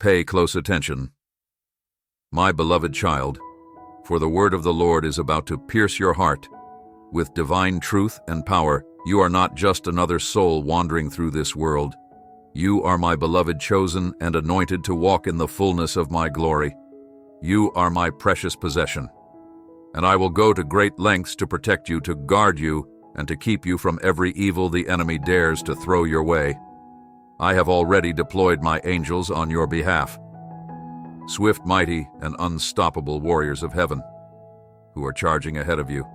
Pay close attention. My beloved child, for the word of the Lord is about to pierce your heart. With divine truth and power, you are not just another soul wandering through this world. You are my beloved, chosen and anointed to walk in the fullness of my glory. You are my precious possession, and I will go to great lengths to protect you, to guard you, and to keep you from every evil the enemy dares to throw your way. I have already deployed my angels on your behalf, swift, mighty, and unstoppable warriors of heaven, who are charging ahead of you,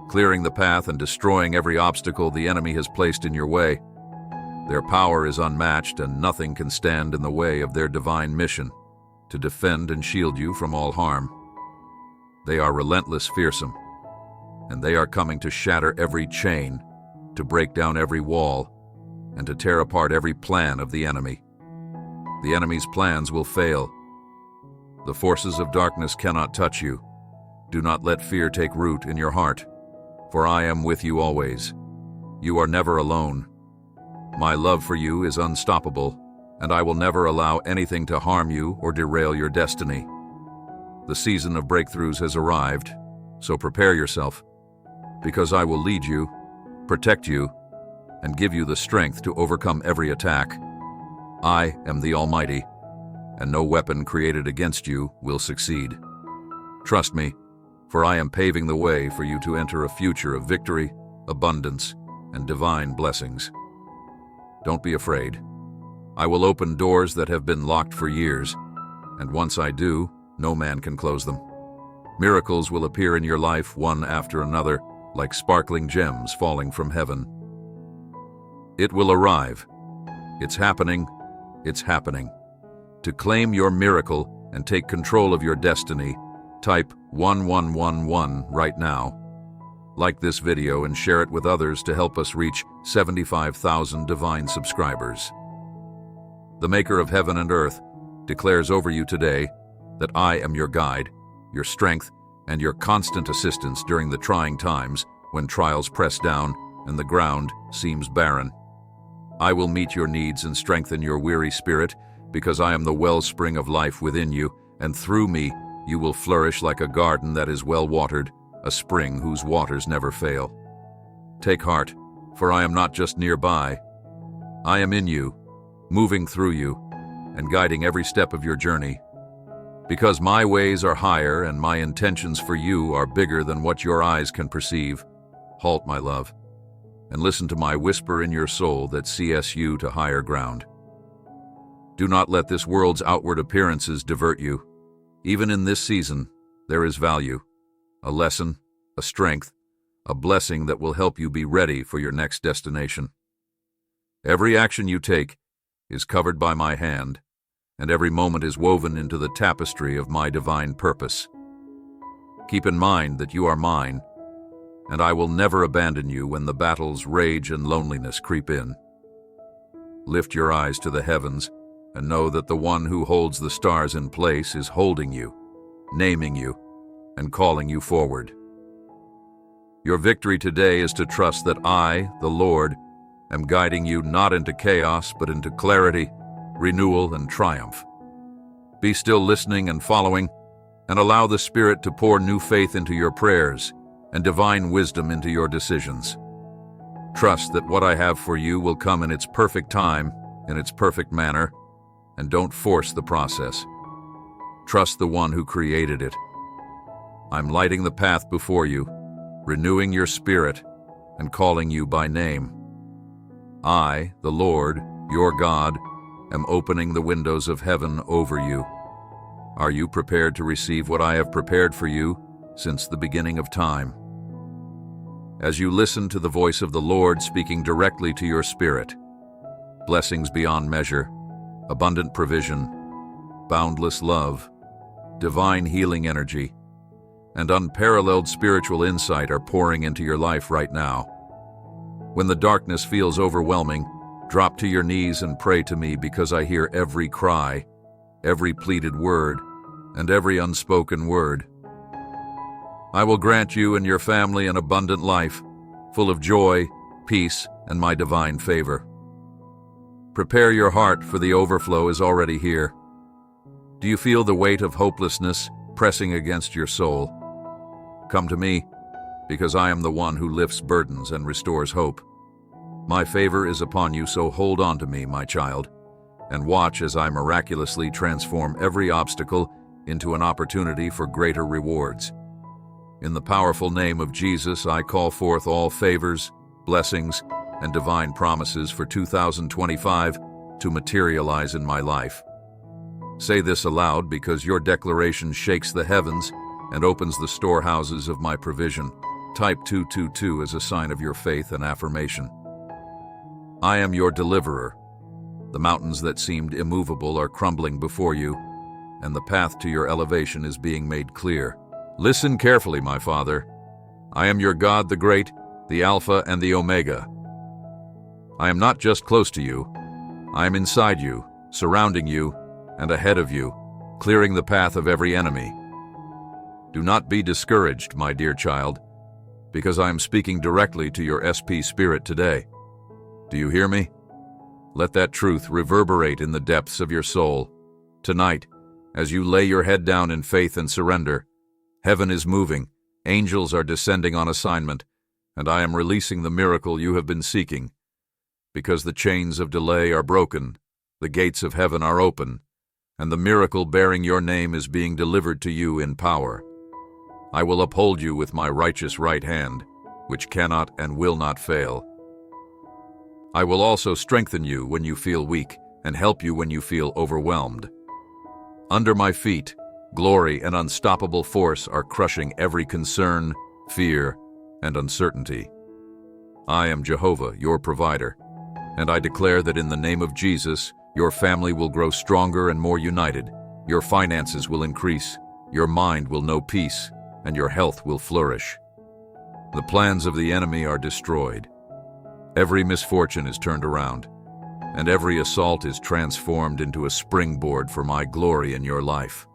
clearing the path and destroying every obstacle the enemy has placed in your way. Their power is unmatched, and nothing can stand in the way of their divine mission to defend and shield you from all harm. They are relentless, fearsome, and they are coming to shatter every chain, to break down every wall, and to tear apart every plan of the enemy. The enemy's plans will fail. The forces of darkness cannot touch you. Do not let fear take root in your heart, for I am with you always. You are never alone. My love for you is unstoppable, and I will never allow anything to harm you or derail your destiny. The season of breakthroughs has arrived, so prepare yourself, because I will lead you, protect you, and give you the strength to overcome every attack. I am the Almighty, and no weapon created against you will succeed. Trust me, for I am paving the way for you to enter a future of victory, abundance, and divine blessings. Don't be afraid. I will open doors that have been locked for years, and once I do, no man can close them. Miracles will appear in your life one after another, like sparkling gems falling from heaven. It will arrive. It's happening. It's happening. To claim your miracle and take control of your destiny, type 1111 right now. Like this video and share it with others to help us reach 75,000 divine subscribers. The Maker of heaven and earth declares over you today that I am your guide, your strength, and your constant assistance during the trying times when trials press down and the ground seems barren. I will meet your needs and strengthen your weary spirit, because I am the wellspring of life within you, and through me you will flourish like a garden that is well watered, a spring whose waters never fail. Take heart, for I am not just nearby. I am in you, moving through you, and guiding every step of your journey. Because my ways are higher and my intentions for you are bigger than what your eyes can perceive. Halt, my love, and listen to my whisper in your soul that sees you to higher ground. Do not let this world's outward appearances divert you. Even in this season, there is value, a lesson, a strength, a blessing that will help you be ready for your next destination. Every action you take is covered by my hand, and every moment is woven into the tapestry of my divine purpose. Keep in mind that you are mine, and I will never abandon you when the battles, rage, and loneliness creep in. Lift your eyes to the heavens and know that the one who holds the stars in place is holding you, naming you, and calling you forward. Your victory today is to trust that I, the Lord, am guiding you not into chaos but into clarity, renewal, and triumph. Be still listening and following, and allow the Spirit to pour new faith into your prayers and divine wisdom into your decisions. Trust that what I have for you will come in its perfect time, in its perfect manner, and don't force the process. Trust the one who created it. I'm lighting the path before you, renewing your spirit, and calling you by name. I, the Lord, your God, am opening the windows of heaven over you. Are you prepared to receive what I have prepared for you since the beginning of time? As you listen to the voice of the Lord speaking directly to your spirit, blessings beyond measure, abundant provision, boundless love, divine healing energy, and unparalleled spiritual insight are pouring into your life right now. When the darkness feels overwhelming, drop to your knees and pray to me, because I hear every cry, every pleaded word, and every unspoken word. I will grant you and your family an abundant life, full of joy, peace, and my divine favor. Prepare your heart, for the overflow is already here. Do you feel the weight of hopelessness pressing against your soul? Come to me, because I am the one who lifts burdens and restores hope. My favor is upon you, so hold on to me, my child, and watch as I miraculously transform every obstacle into an opportunity for greater rewards. In the powerful name of Jesus, I call forth all favors, blessings, and divine promises for 2025 to materialize in my life. Say this aloud, because your declaration shakes the heavens and opens the storehouses of my provision. Type 222 as a sign of your faith and affirmation. I am your deliverer. The mountains that seemed immovable are crumbling before you, and the path to your elevation is being made clear. Listen carefully, my Father. I am your God, the Great, the Alpha and the Omega. I am not just close to you. I am inside you, surrounding you, and ahead of you, clearing the path of every enemy. Do not be discouraged, my dear child, because I am speaking directly to your SP spirit today. Do you hear me? Let that truth reverberate in the depths of your soul. Tonight, as you lay your head down in faith and surrender, heaven is moving, angels are descending on assignment, and I am releasing the miracle you have been seeking. Because the chains of delay are broken, the gates of heaven are open, and the miracle bearing your name is being delivered to you in power. I will uphold you with my righteous right hand, which cannot and will not fail. I will also strengthen you when you feel weak and help you when you feel overwhelmed. Under my feet, glory and unstoppable force are crushing every concern, fear, and uncertainty. I am Jehovah, your provider, and I declare that in the name of Jesus, your family will grow stronger and more united, your finances will increase, your mind will know peace, and your health will flourish. The plans of the enemy are destroyed. Every misfortune is turned around, and every assault is transformed into a springboard for my glory in your life.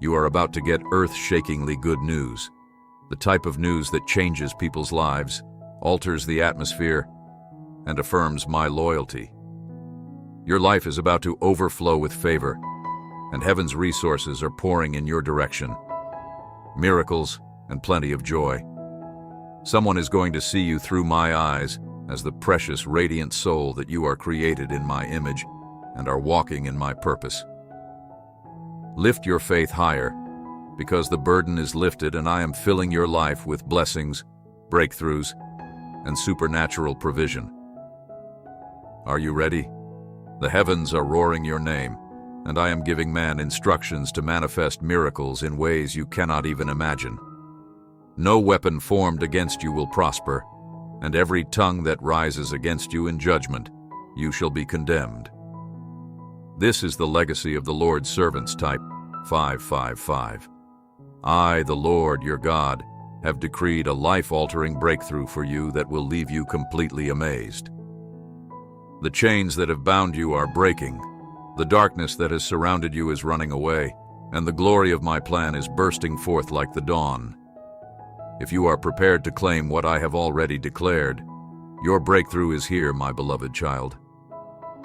You are about to get earth-shakingly good news, the type of news that changes people's lives, alters the atmosphere, and affirms my loyalty. Your life is about to overflow with favor, and heaven's resources are pouring in your direction. Miracles and plenty of joy. Someone is going to see you through my eyes as the precious, radiant soul that you are created in my image and are walking in my purpose. Lift your faith higher, because the burden is lifted and I am filling your life with blessings, breakthroughs, and supernatural provision. Are you ready? The heavens are roaring your name, and I am giving man instructions to manifest miracles in ways you cannot even imagine. No weapon formed against you will prosper, and every tongue that rises against you in judgment, you shall be condemned. This is the legacy of the Lord's servants. Type 555. I, the Lord your God, have decreed a life-altering breakthrough for you that will leave you completely amazed. The chains that have bound you are breaking, the darkness that has surrounded you is running away, and the glory of my plan is bursting forth like the dawn. If you are prepared to claim what I have already declared, your breakthrough is here, my beloved child.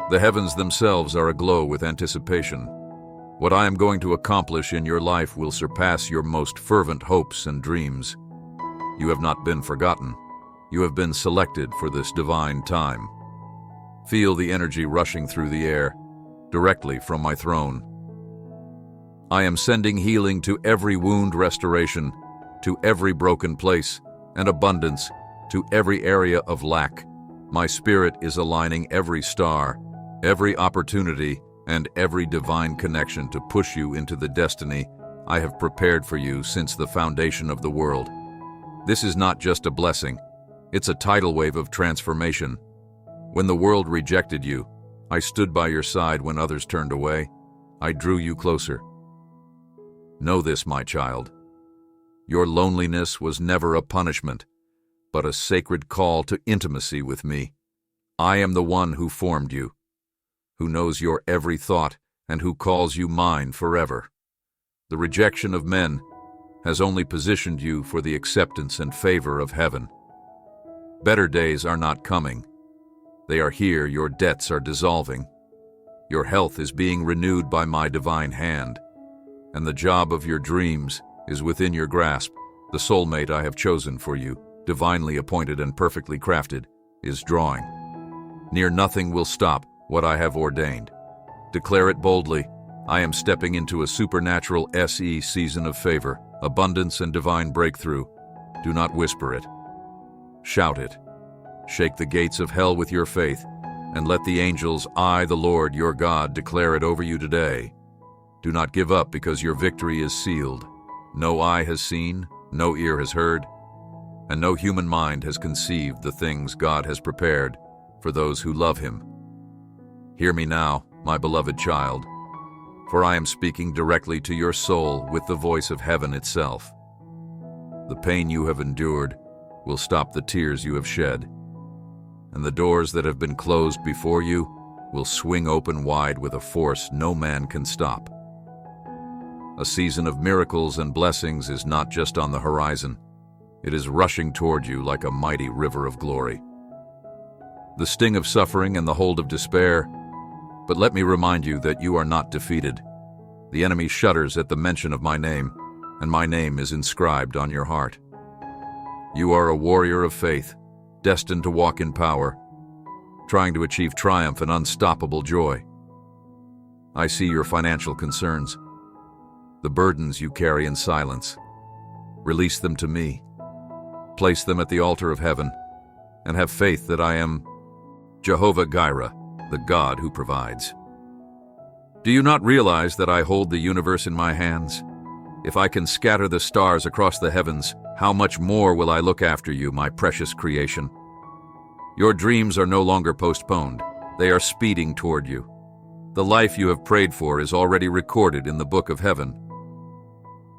The heavens themselves are aglow with anticipation. What I am going to accomplish in your life will surpass your most fervent hopes and dreams. You have not been forgotten. You have been selected for this divine time. Feel the energy rushing through the air, directly from my throne. I am sending healing to every wound, restoration to every broken place, and abundance to every area of lack. My spirit is aligning every star, every opportunity, and every divine connection to push you into the destiny I have prepared for you since the foundation of the world. This is not just a blessing, it's a tidal wave of transformation. When the world rejected you, I stood by your side. When others turned away, I drew you closer. Know this, my child. Your loneliness was never a punishment, but a sacred call to intimacy with me. I am the one who formed you, who knows your every thought, and who calls you mine forever. The rejection of men has only positioned you for the acceptance and favor of heaven. Better days are not coming. They are here. Your debts are dissolving. Your health is being renewed by my divine hand. and the job of your dreams is within your grasp. The soulmate I have chosen for you, divinely appointed and perfectly crafted, is drawing. Near nothing will stop what I have ordained. Declare it boldly. I am stepping into a supernatural season of favor, abundance, and divine breakthrough. Do not whisper it. Shout it. Shake the gates of hell with your faith, and let the angels, I, the Lord, your God, declare it over you today. Do not give up, because your victory is sealed. No eye has seen, no ear has heard, and no human mind has conceived the things God has prepared for those who love him. Hear me now, my beloved child, for I am speaking directly to your soul with the voice of heaven itself. The pain you have endured will stop the tears you have shed, and the doors that have been closed before you will swing open wide with a force no man can stop. A season of miracles and blessings is not just on the horizon. It is rushing toward you like a mighty river of glory. The sting of suffering and the hold of despair, but let me remind you that you are not defeated. The enemy shudders at the mention of my name, and my name is inscribed on your heart. You are a warrior of faith, destined to walk in power, trying to achieve triumph and unstoppable joy. I see your financial concerns, the burdens you carry in silence. Release them to me. Place them at the altar of heaven, and have faith that I am Jehovah Jireh, the God who provides. Do you not realize that I hold the universe in my hands? If I can scatter the stars across the heavens, how much more will I look after you, my precious creation? Your dreams are no longer postponed. They are speeding toward you. The life you have prayed for is already recorded in the book of heaven.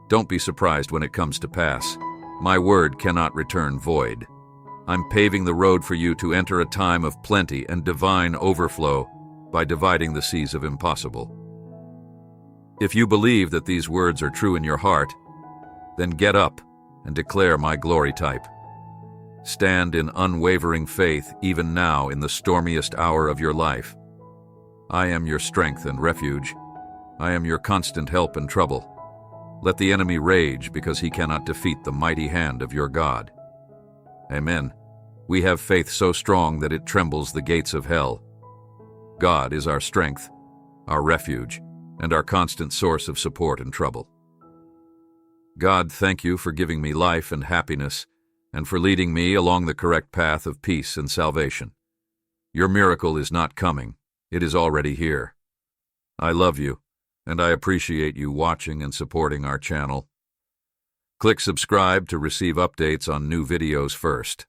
Don't be surprised when it comes to pass. My word cannot return void. I'm paving the road for you to enter a time of plenty and divine overflow by dividing the seas of impossible. If you believe that these words are true in your heart, then get up and declare my glory type. Stand in unwavering faith even now in the stormiest hour of your life. I am your strength and refuge. I am your constant help in trouble. Let the enemy rage because he cannot defeat the mighty hand of your God. Amen. We have faith so strong that it trembles the gates of hell. God is our strength, our refuge, and our constant source of support in trouble. God, thank you for giving me life and happiness, and for leading me along the correct path of peace and salvation. Your miracle is not coming. It is already here. I love you, and I appreciate you watching and supporting our channel. Click subscribe to receive updates on new videos first.